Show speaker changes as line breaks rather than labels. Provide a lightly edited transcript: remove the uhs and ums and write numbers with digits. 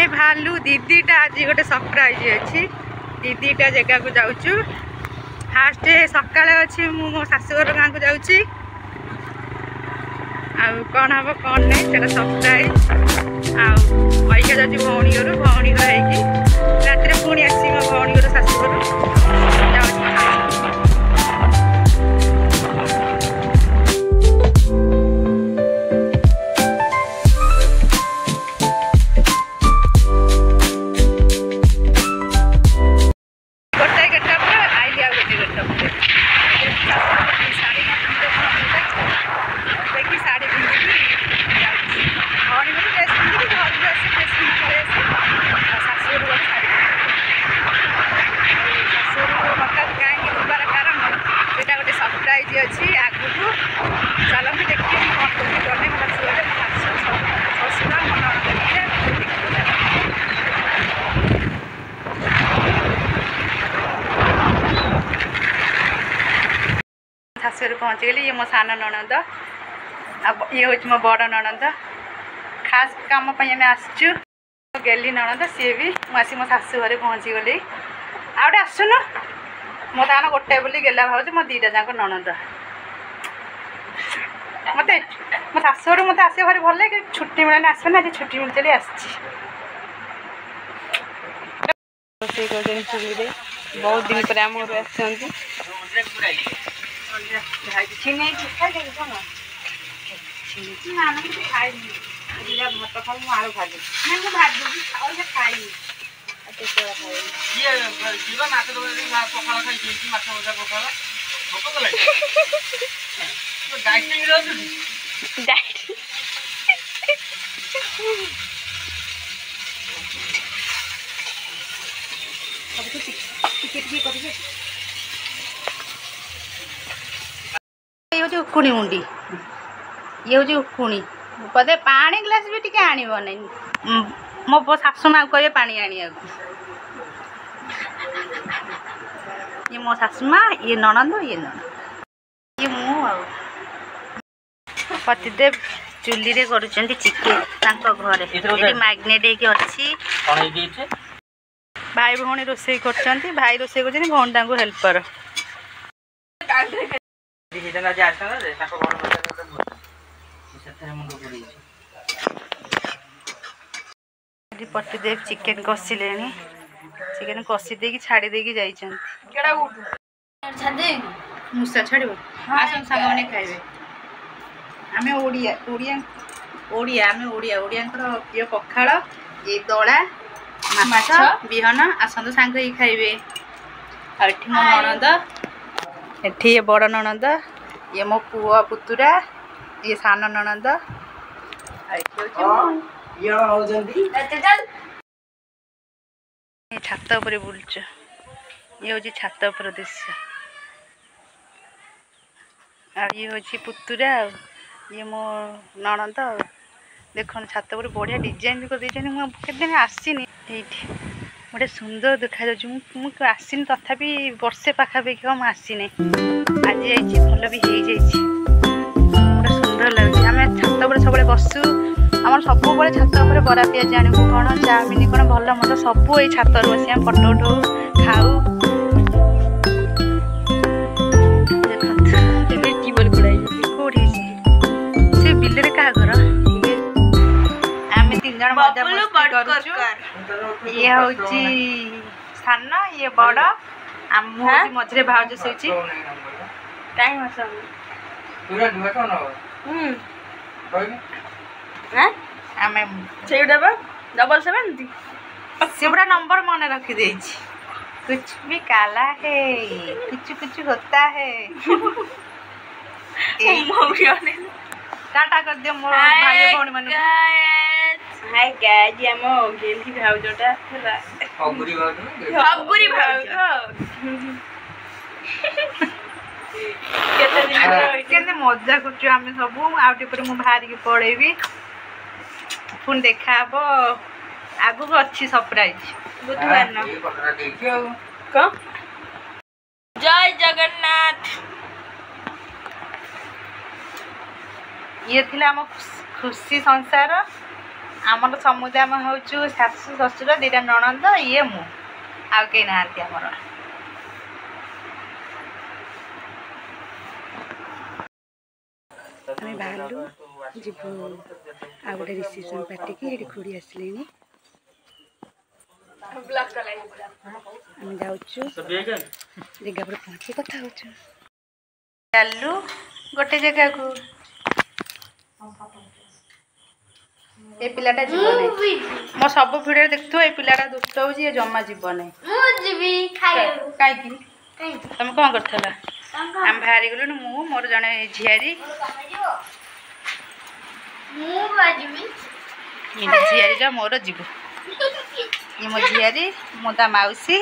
भालू दीदीटा आज गोटे सरप्राइज अच्छी दीदीटा जगह को जाऊँ फास्ट सका अच्छी मो शाशुघर गाँव को जाऊँगी कौन हम कौन नहीं से सरप्राइज पैसा जाऊँ भौणी घर रात पुणी आसी मो भौणी घर शाशुघर अच्छी आगू चलते देखिए कौन कौन गले शाशुर पहुँचीगली ये मो सान ननद ये हूँ मो बड़ ननद खास कम आम आसचु गेली ननद सी भी मुझे मो शाशु घरे पहुँची गली आउटे आसुन मो तान गोटे बोली गेला भाज मो दीटा जाक ननद मत मो शाशुर मत आस भारी भल लगे छुट्टी मिलने आसबे ना आज छुट्टी मिलते आसची चुली बहुत दिन पर आम घर आस भात खाऊ आलू भाजी भाजी खाई ये हूँ उकुणी मुंडी ये हूँ उकुणी पदे पानी ग्लास भी टी आण मो शाशु माँ कहे पानी आनिया ये मो शाशु माँ ये ननद ये ये मु पतिदेव चुली रे करुछंती चिकेन तांको घरे मैग्नेट अच्छी भाई भौणी रोषे करछंती भाई रोषे करछंती भौणी तांको हेल्पर पतिदेव चिकेन कषिले चिकेन कषि देकी छाड़ी देकी मुसा छाड़ आसन सांग मैंने खाइबे आम ओडिया ओडिया ओडिया आम ओडिया ओडियांकर प्रिय पखाड़ ये दला माछ बिहन आसतु सांग खाइबे आठी मो ननद एठी ये बड़ ननद ये मो पुआ पुतुरा ये सान ननद छात उपर बुलच ये हूँ छात उपर दृश्य ये हूँ पुतुरा ये मो ननद देख छात उपर बढ़िया डिजाइन भी कर केते आसीनी गोटे सुंदर देखा मुझे आसनी तथापि वर्षे पाखापाखि हम आसीनी आज जाइए भल भी हो जाइए गोटे सुंदर लगे आम छात उपर सब बसु आम सब छात उपर बरा पियाज आनू कौन चाउमिन कौन भल मत सब ये छात बस फटो उठाऊ खाऊ से बिल क्या घर आम तीन जन मजा ये हूँ सान ये बड़ आम मझे भाज शोची डबल 7 से पूरा नंबर मन रखी दे कुछ भी काला है कुछ कुछ होता है टाटा कर दियो मोर भाई भौणी मन हाय गाइस हम गेली भाउजटा हला अगुरी भाउज केते मजा करछु आमे सब आउटी पर मु बाहर के पड़ेबी पुन देखा हबो आगु को अच्छी सरप्राइज बुधवार न को जय जगन्नाथ ये थिला हम खुशी संसार ଆମର ସମୁଦାୟ ଆମେ ହେଉଛୁ ଶାଶୁ ଶ୍ୱଶୁର ଦୁଇଟା ନଣନ୍ଦ ଇଏ ମୁଁ ଆଉ କେହି ନାହାନ୍ତି ଆମର। ଆମେ ବାହାରିଲୁ ଯିବୁ ଆଉ ଗୋଟେ ରିସେପସନ୍ ପାର୍ଟିକି ଏଠି ଖୁଡ଼ି ଆସିଲେଣି। ଆମେ ଯାଉଛୁ ଜାଗା ପରେ ପହଞ୍ଚି କଥା ହେଉଛୁ। ଚାଲୁ ଗୋଟେ ଜାଗାକୁ। ଏ ପିଲାଟା ଯିବ ନାହିଁ ମୋ ସବୁ ଭିଡ଼ିଓରେ ଦେଖୁଥିବ ଏ ପିଲାଟା ଦୁଷ୍ଟ ହେଉଛି ଏ ଜମା ଯିବ ନାହିଁ। କାହିଁକି ତମେ କ'ଣ କରିଥିଲ? ଆମେ ବାହାରି ଗଲୁଣି ମୁଁ ମୋର ଜଣେ ଝିଆରୀ ଝିଆରୀର ମୋର ଯିବୁ ଇଏ ମୋ ଝିଆରୀ ମୁଁ ତା ମାଉସୀ।